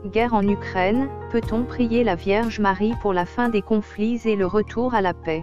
Guerre en Ukraine, peut-on prier la Vierge Marie pour la fin des conflits et le retour à la paix?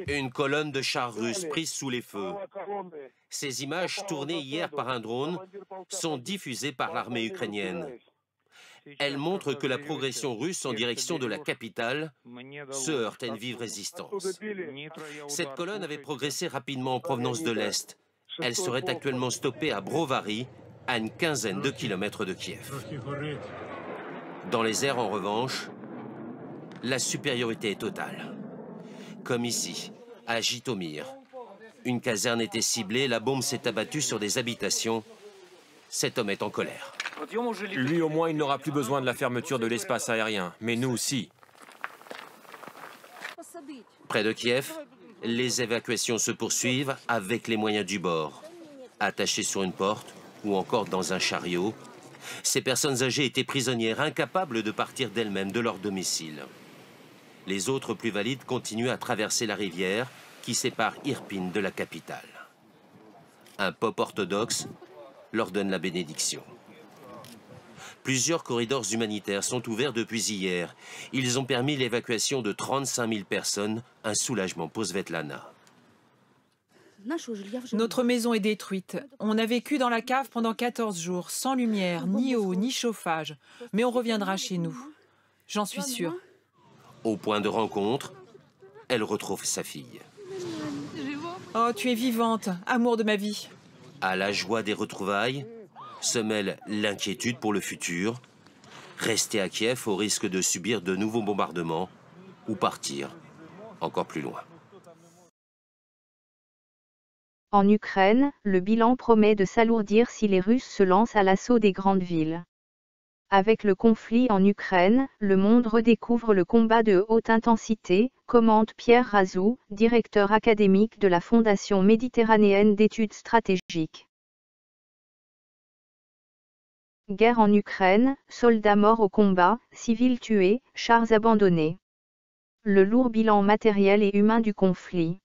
Une colonne de chars russes prise sous les feux. Ces images, tournées hier par un drone, sont diffusées par l'armée ukrainienne. Elles montrent que la progression russe en direction de la capitale se heurte à une vive résistance. Cette colonne avait progressé rapidement en provenance de l'Est. Elle serait actuellement stoppée à Brovary, à une quinzaine de kilomètres de Kiev. Dans les airs, en revanche, la supériorité est totale. Comme ici, à Jitomir. Une caserne était ciblée, la bombe s'est abattue sur des habitations. Cet homme est en colère. Lui, au moins, il n'aura plus besoin de la fermeture de l'espace aérien. Mais nous aussi. Près de Kiev, les évacuations se poursuivent avec les moyens du bord. Attachées sur une porte ou encore dans un chariot, ces personnes âgées étaient prisonnières, incapables de partir d'elles-mêmes de leur domicile. Les autres plus valides continuent à traverser la rivière qui sépare Irpin de la capitale. Un pope orthodoxe leur donne la bénédiction. Plusieurs corridors humanitaires sont ouverts depuis hier. Ils ont permis l'évacuation de 35 000 personnes, un soulagement pour Svetlana. Notre maison est détruite. On a vécu dans la cave pendant 14 jours, sans lumière, ni eau, ni chauffage. Mais on reviendra chez nous. J'en suis sûre. Au point de rencontre, elle retrouve sa fille. Oh, tu es vivante, amour de ma vie. À la joie des retrouvailles se mêle l'inquiétude pour le futur. Rester à Kiev au risque de subir de nouveaux bombardements ou partir encore plus loin. En Ukraine, le bilan promet de s'alourdir si les Russes se lancent à l'assaut des grandes villes. Avec le conflit en Ukraine, le monde redécouvre le combat de haute intensité, commente Pierre Razou, directeur académique de la Fondation méditerranéenne d'études stratégiques. Guerre en Ukraine, soldats morts au combat, civils tués, chars abandonnés. Le lourd bilan matériel et humain du conflit.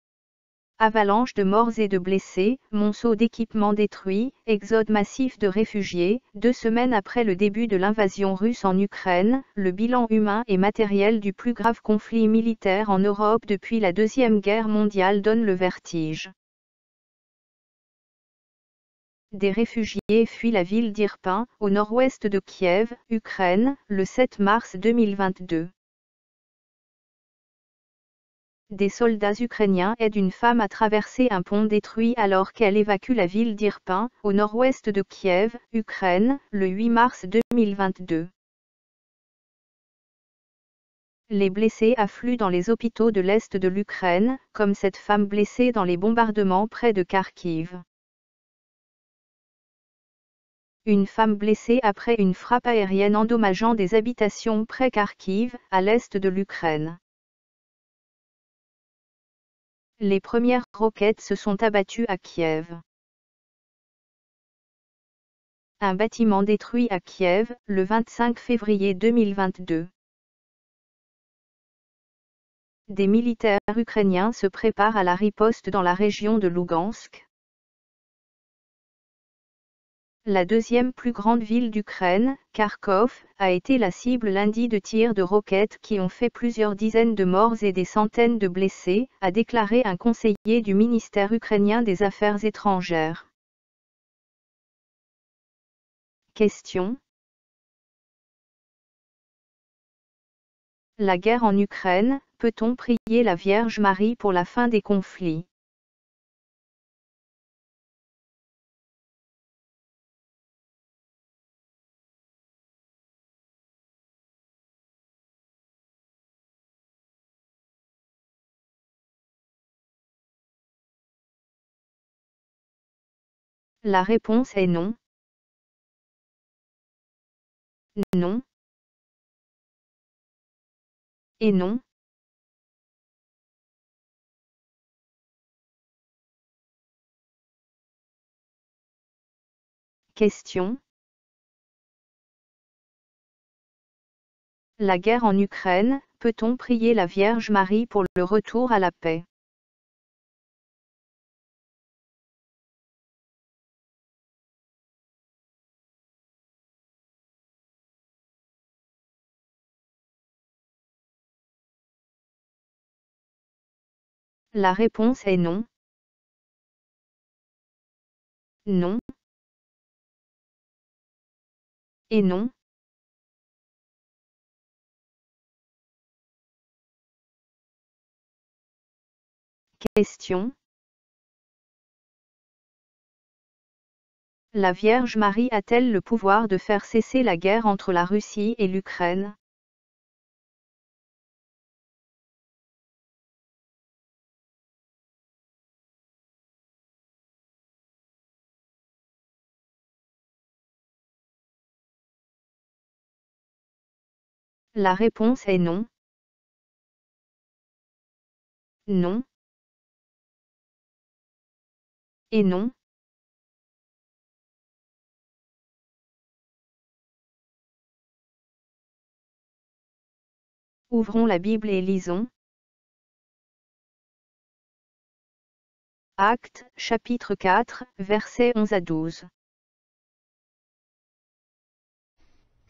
Avalanche de morts et de blessés, monceau d'équipements détruits, exode massif de réfugiés. 2 semaines après le début de l'invasion russe en Ukraine, le bilan humain et matériel du plus grave conflit militaire en Europe depuis la Deuxième Guerre mondiale donne le vertige. Des réfugiés fuient la ville d'Irpin, au nord-ouest de Kiev, Ukraine, le 7 mars 2022. Des soldats ukrainiens aident une femme à traverser un pont détruit alors qu'elle évacue la ville d'Irpin, au nord-ouest de Kiev, Ukraine, le 8 mars 2022. Les blessés affluent dans les hôpitaux de l'est de l'Ukraine, comme cette femme blessée dans les bombardements près de Kharkiv. Une femme blessée après une frappe aérienne endommageant des habitations près Kharkiv, à l'est de l'Ukraine. Les premières roquettes se sont abattues à Kiev. Un bâtiment détruit à Kiev, le 25 février 2022. Des militaires ukrainiens se préparent à la riposte dans la région de Lougansk. La deuxième plus grande ville d'Ukraine, Kharkov, a été la cible lundi de tirs de roquettes qui ont fait plusieurs dizaines de morts et des centaines de blessés, a déclaré un conseiller du ministère ukrainien des Affaires étrangères. Question. La guerre en Ukraine, peut-on prier la Vierge Marie pour la fin des conflits? La réponse est non. Non. Et non. Question. La guerre en Ukraine, peut-on prier la Vierge Marie pour le retour à la paix? La réponse est non. Non. Et non. Question. La Vierge Marie a-t-elle le pouvoir de faire cesser la guerre entre la Russie et l'Ukraine? La réponse est non. Non. Et non. Ouvrons la Bible et lisons. Actes, chapitre 4, versets 11 à 12.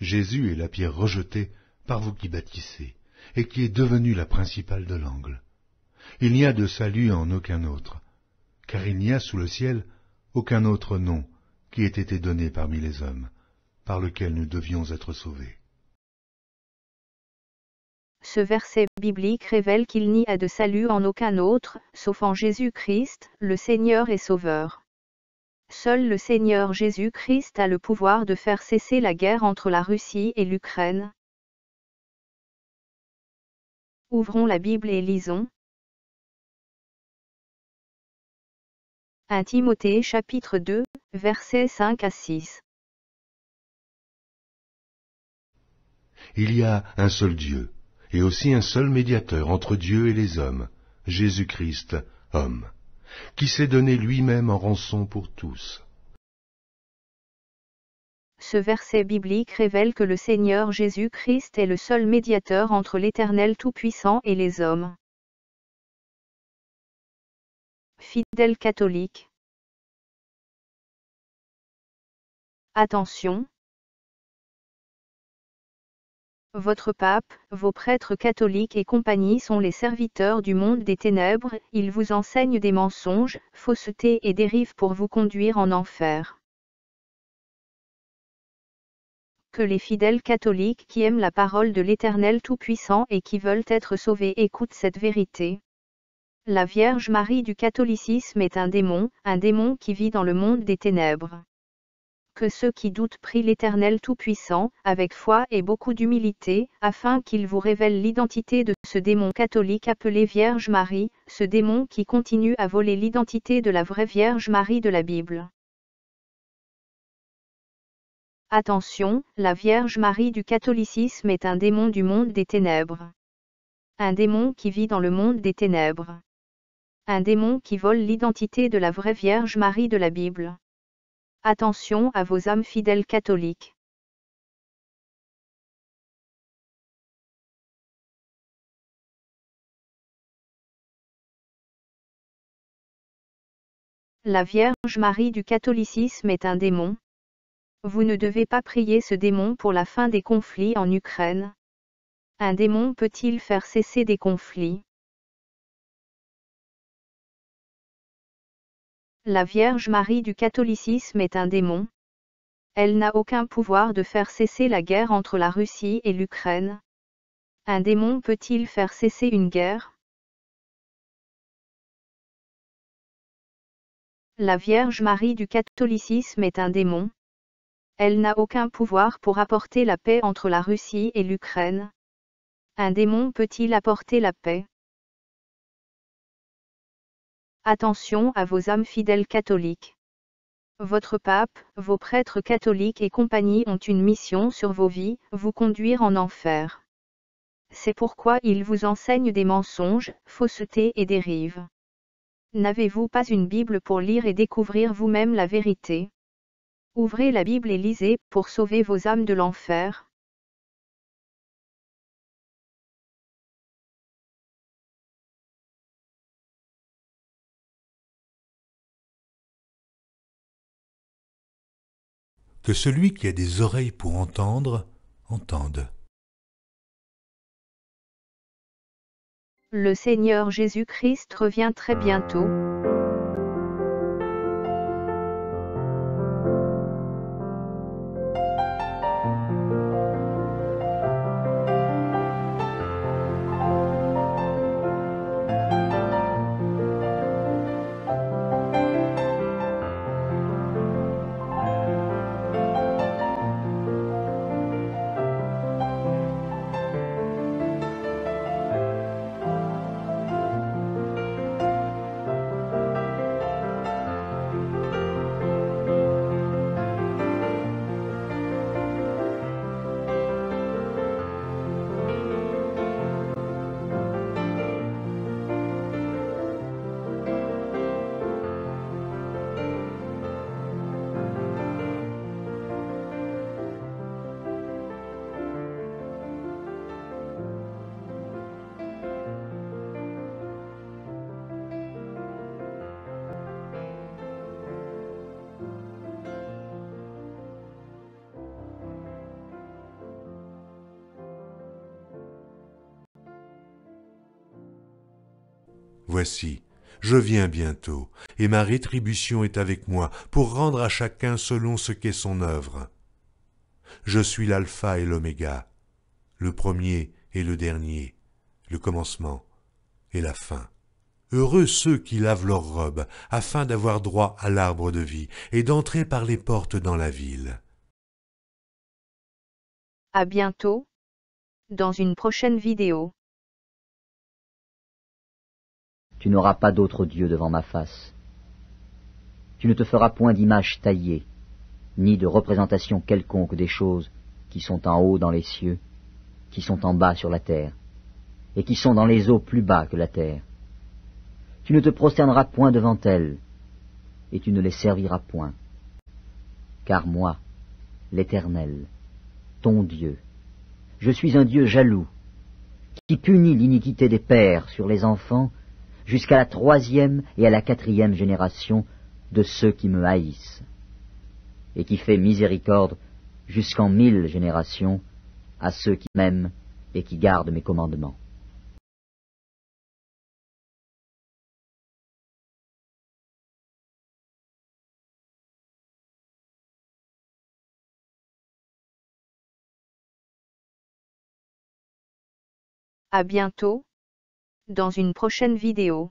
Jésus est la pierre rejetée par vous qui bâtissez, et qui est devenue la principale de l'angle. Il n'y a de salut en aucun autre, car il n'y a sous le ciel aucun autre nom qui ait été donné parmi les hommes, par lequel nous devions être sauvés. Ce verset biblique révèle qu'il n'y a de salut en aucun autre, sauf en Jésus-Christ, le Seigneur et Sauveur. Seul le Seigneur Jésus-Christ a le pouvoir de faire cesser la guerre entre la Russie et l'Ukraine. Ouvrons la Bible et lisons. 1 Timothée chapitre 2, versets 5 à 6. Il y a un seul Dieu, et aussi un seul médiateur entre Dieu et les hommes, Jésus-Christ, homme, qui s'est donné lui-même en rançon pour tous. Ce verset biblique révèle que le Seigneur Jésus-Christ est le seul médiateur entre l'Éternel Tout-Puissant et les hommes. Fidèles catholiques. Attention. Votre pape, vos prêtres catholiques et compagnie sont les serviteurs du monde des ténèbres, ils vous enseignent des mensonges, faussetés et dérives pour vous conduire en enfer. Que les fidèles catholiques qui aiment la parole de l'Éternel Tout-Puissant et qui veulent être sauvés écoutent cette vérité. La Vierge Marie du catholicisme est un démon qui vit dans le monde des ténèbres. Que ceux qui doutent prient l'Éternel Tout-Puissant, avec foi et beaucoup d'humilité, afin qu'il vous révèle l'identité de ce démon catholique appelé Vierge Marie, ce démon qui continue à voler l'identité de la vraie Vierge Marie de la Bible. Attention, la Vierge Marie du catholicisme est un démon du monde des ténèbres. Un démon qui vit dans le monde des ténèbres. Un démon qui vole l'identité de la vraie Vierge Marie de la Bible. Attention à vos âmes fidèles catholiques. La Vierge Marie du catholicisme est un démon. Vous ne devez pas prier ce démon pour la fin des conflits en Ukraine. Un démon peut-il faire cesser des conflits? La Vierge Marie du catholicisme est un démon. Elle n'a aucun pouvoir de faire cesser la guerre entre la Russie et l'Ukraine. Un démon peut-il faire cesser une guerre? La Vierge Marie du catholicisme est un démon. Elle n'a aucun pouvoir pour apporter la paix entre la Russie et l'Ukraine. Un démon peut-il apporter la paix? Attention à vos âmes fidèles catholiques. Votre pape, vos prêtres catholiques et compagnie ont une mission sur vos vies, vous conduire en enfer. C'est pourquoi ils vous enseignent des mensonges, faussetés et dérives. N'avez-vous pas une Bible pour lire et découvrir vous-même la vérité? Ouvrez la Bible et lisez, pour sauver vos âmes de l'enfer. Que celui qui a des oreilles pour entendre, entende. Le Seigneur Jésus-Christ revient très bientôt. Voici, je viens bientôt, et ma rétribution est avec moi, pour rendre à chacun selon ce qu'est son œuvre. Je suis l'alpha et l'oméga, le premier et le dernier, le commencement et la fin. Heureux ceux qui lavent leurs robes, afin d'avoir droit à l'arbre de vie, et d'entrer par les portes dans la ville. À bientôt, dans une prochaine vidéo. Tu n'auras pas d'autre Dieu devant ma face. Tu ne te feras point d'image taillée, ni de représentation quelconque des choses qui sont en haut dans les cieux, qui sont en bas sur la terre, et qui sont dans les eaux plus bas que la terre. Tu ne te prosterneras point devant elles, et tu ne les serviras point. Car moi, l'Éternel, ton Dieu, je suis un Dieu jaloux, qui punit l'iniquité des pères sur les enfants, jusqu'à la 3e et à la 4e génération de ceux qui me haïssent, et qui fait miséricorde jusqu'en 1000 générations à ceux qui m'aiment et qui gardent mes commandements. À bientôt, dans une prochaine vidéo.